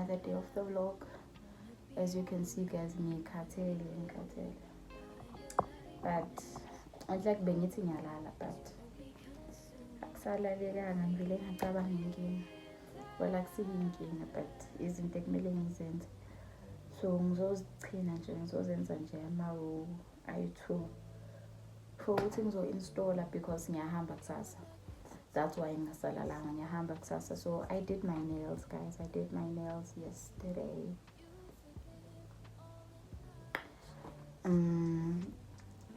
another day of the vlog. As you can see guys, ngiyikhathele. But it's like bengithi ngiyalala, but akusalalekanga, ngivele ngacabanga inkinga. Well, akusiyo inkinga, but izinto ekumele ngizenze. So ngizozenza nje ama-row ayi-2 for ukuthi ngizo-installa because ngiyahamba kusasa. That's why ngingasalalanga, ngiyahamba kusasa. So I did my nails guys, I did my nails yesterday.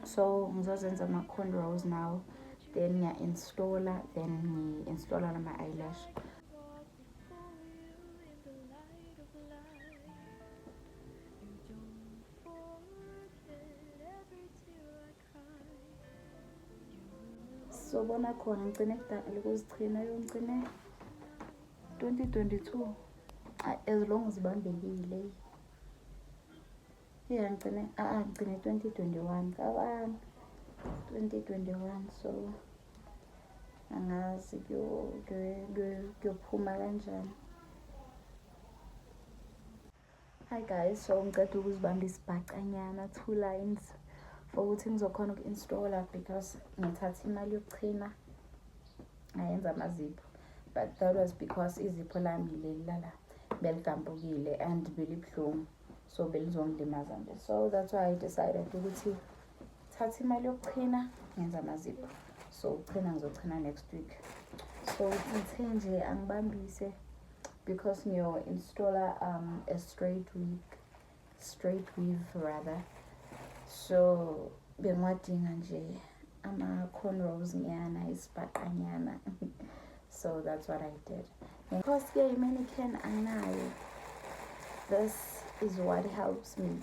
So ngizozenza ama-cornrows now, then ngiya-installa, then ngi-installa nama-eyelash. So bona khona ngicine kudala ukuzichina, ngicine 2022 as long as ibambekile. Yeah, ngicine 2021 kabani 2021. So angazi kuyophuma kanjani. Hi guys, so ngicela ukuzibamba isibhacanyana 2 lines for ukuthi ngizokhona uku-installa because ngithatha imali yokuchina ngayenza amazipho, but that was because izipho lami lelala beligambukile and belibhlungu, so belizongilimaza nje. So that's why I decided ukuthi thatha imali yokuchina ngenza amazipho. So uchina ngizochina next week. So ngithe nje angibambise because ngiyo-installa a straight weave rather. So bengiwadinga nje ama-cornrows nyana, isibhaqanyana. So that's what I did. Because i-mannequin anginayo, this is what helps me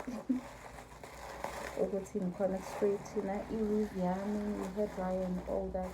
ukuthi ngikhona straighten i-weave yami, i-hair dryer and all that.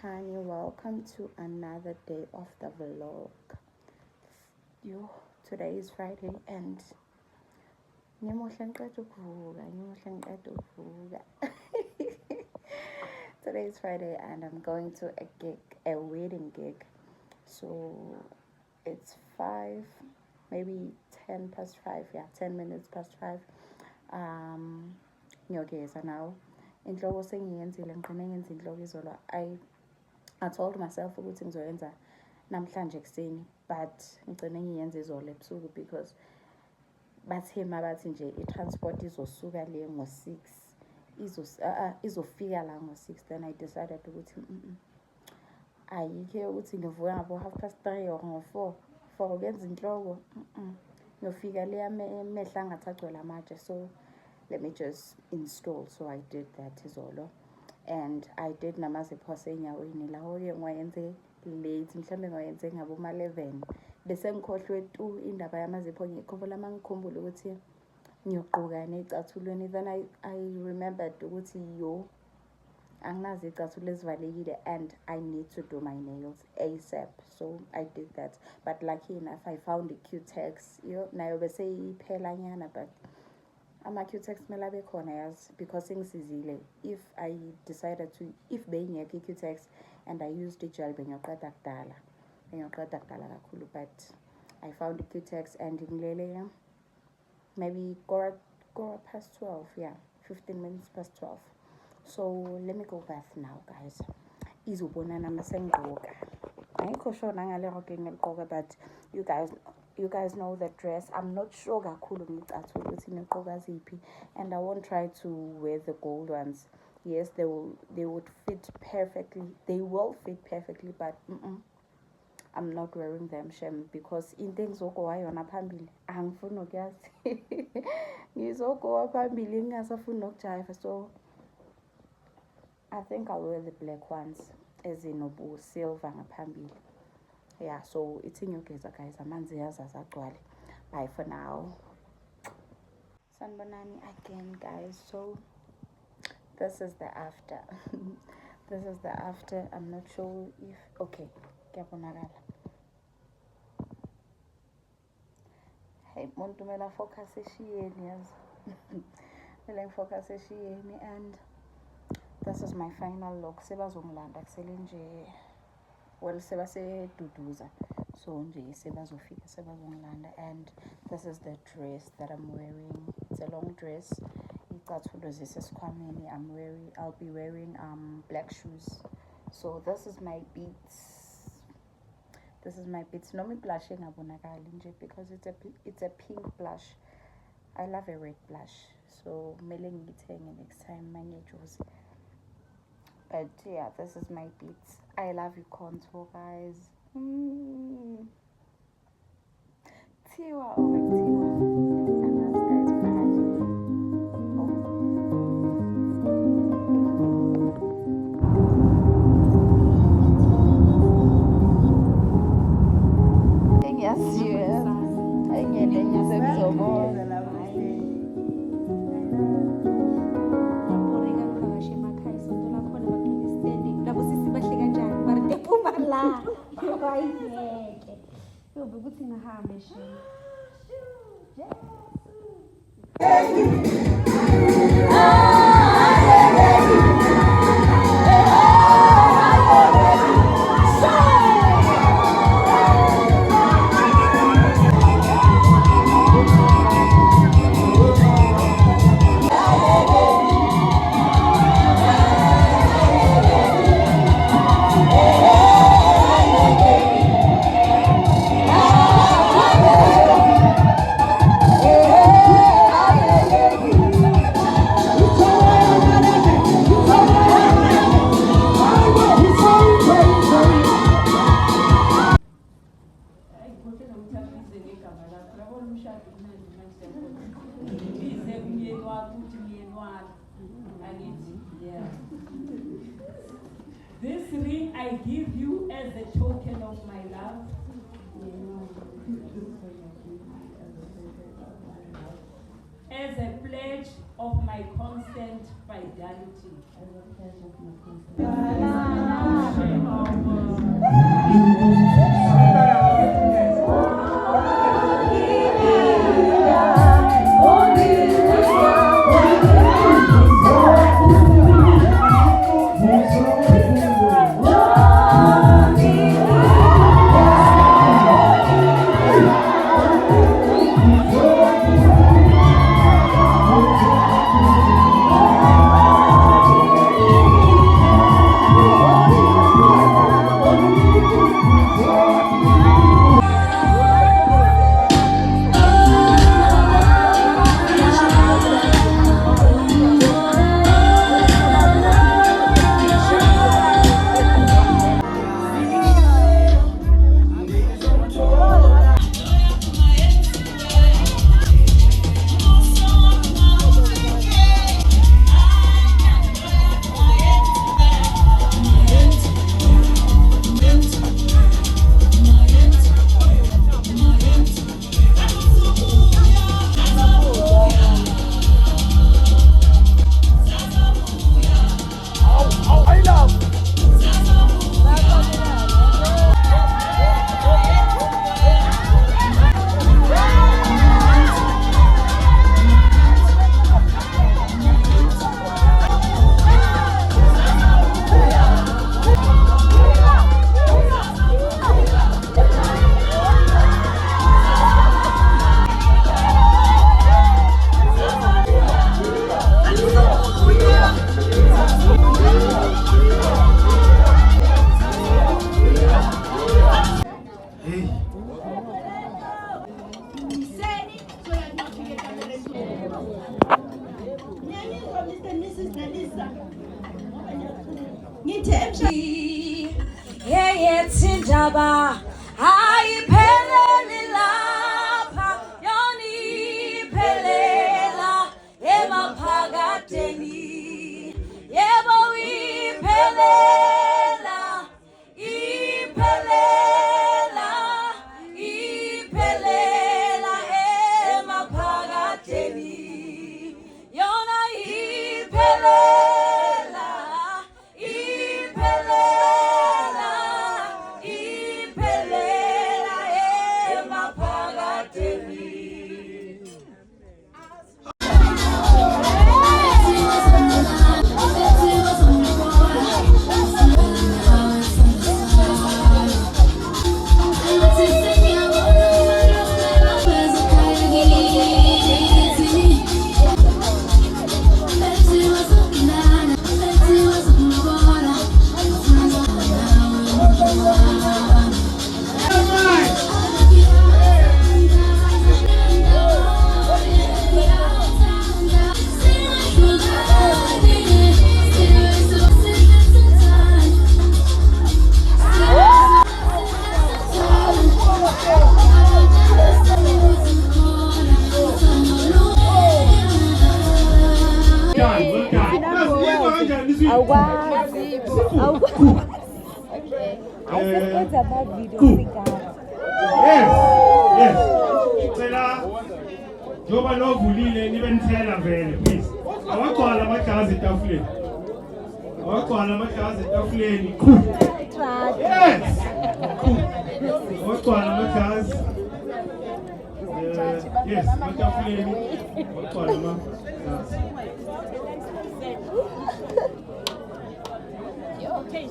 Chani, welcome to another day of the vlog. Today is Friday and today is Friday and I'm going to a wedding gig. So it's 5, maybe 10 past 5, 10 minutes past 5. Ngiyogeza now. Inhloko sengiyenzile, ngigcine ngenza inhloko izolo. I told myself ukuthi ngizoyenza namhlanje kuseni, but ngigcine ngiyenza izolo ebusuku because bathi nje i-transport izosuka le ngo-6, izofika la ngo-6. Then I decided ukuthi ayikho ukuthi ngivuka ngabo 3:30 or ngo-4 for ukwenza inhloko. Ngiyofika le amehla angathagcwela amatshe. So let me just install. So I did that izolo. And I did namazipho asenyaweni lawo-ke ngiwayenze late, mhlawumbe ngiwayenze ngabo ma-11 bese ngikhohlwe tu indaba yamazipho. Ngikhumbula mangikhumbula ukuthi ngiyogquka neyicathulweni, then I remembered ukuthi anginazo iy'cathulo ezivalekile and I need to do my nails ASAP. So I did that, but lucky enough I found a Q-Tex nayo bese iphela nyana, but ama-Q-Tex kumele abe khona yazi because ingisizile. If I decided to, if beyingekho i-Q-Tex and I used igel bengiyoqeda kudala kakhulu, but I found Cutex and ngilele maybe quarter past 12, yeah, 15 minutes past 12. So let me go bath now, guys. Izobonana masengqoka. Ayikho sure nangale rocking ngiligqoka, but you guys know the dress. I'm not sure kakhulu ngicathu ukuthi ngiqoka ziphi, and I won't try to wear the gold ones. Yes, they would fit perfectly. They will fit perfectly, but I'm not wearing them, Shem, because into engizogowa yona phambili angifuni ukuyazi. Ngizogowa phambili ngingasafuni nokujiva, so I think I'll wear the black ones as in silver ngaphambili. Yeah, so it's in your case, guys. Amanzi agcwale. Bye for now. Sanbonani again, guys. So this is the after. This is the after. I'm not sure if okay. Kuyabonakala. Hey, muntu mela focus eshiyeni yazi. Mela focus eshiyeni, and this is my final look. Sebazongilanda kusele nje. Well, sebaseduduza. So nje sebazofika sebazongilanda, and this is the dress that I'm wearing. It's a long dress. I'll be wearing black shoes. So this is my beats. No me blushing abonakali nje because it's a pink blush. I love a red blush. So mele ngithenge next time mangejozi. But yeah, this is my beats. I love you contour, guys. Tiwa, oh my Tiwa. And that's guys bad. Yes, yes. I get it. You said so more. This ring I give you as a token of my love. As a pledge of my constant fidelity. Yeyethindaba ayipheleli lapha yona iphelela emaphakadeni yebo iphelela iphelela iphelela emaphakadeni yona iphelela iphelela iphelela emaphakadeni. Yes. Joba lovulile nibe nithela vele please. Awagcwala amagazi etafuleni. Awagcwala amagazi etafuleni. Yes. Awagcwala amagazi. Yes, etafuleni. Awagcwala amagazi. Okay.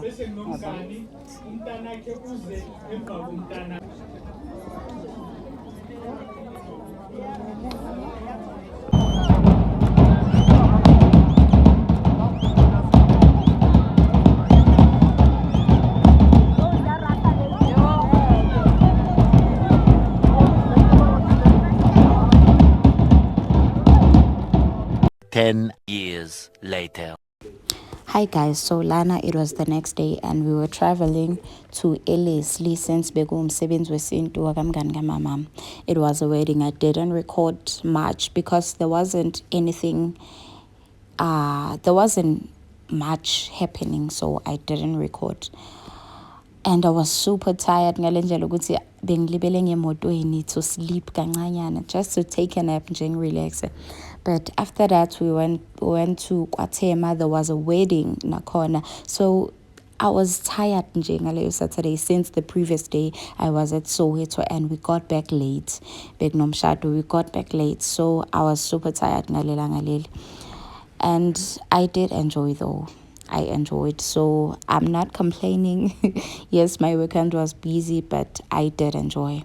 Bese nomzali umntana wakhe uze emva komntana. Years later. Hi guys, so Lana, it was the next day and we were traveling to Ellislee since umsebenzi wesintu wakamngani kamama. It was a wedding. I didn't record much because there wasn't much happening, so I didn't record. And I was super tired ngalendlela ukuthi bengilibele ngemotweni to sleep kancanyana, just to take a nap and relax. But after that we went to KwaThema. There was a wedding nakhona, so I was tired nje ngaleyo Saturday. Since the previous day I was at Soweto and we got back late. Bekunomshado, we got back late, so I was super tired ngaleli. And I did enjoy though. I enjoyed, so I'm not complaining. Yes, my weekend was busy, but I did enjoy.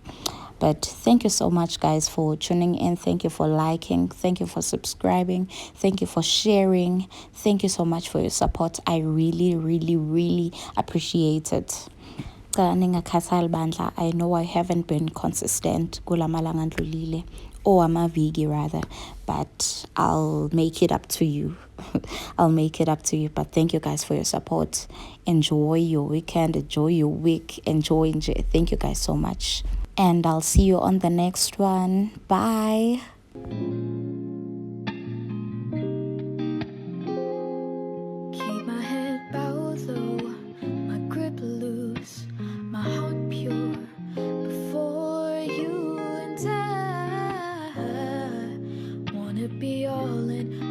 But thank you so much guys for tuning in. Thank you for liking, thank you for subscribing, thank you for sharing, thank you so much for your support. I really appreciate it. I know I haven't been consistent kulamalanga ndlulile, or amaviki rather, but I'll make it up to you. I'll make it up to you. But thank you guys for your support. Enjoy your weekend, enjoy your week, enjoy. Thank you guys so much, and I'll see you on the next one. Bye. Keep my head bowed low, my grip loose, my heart pure before you, and I wanna be all in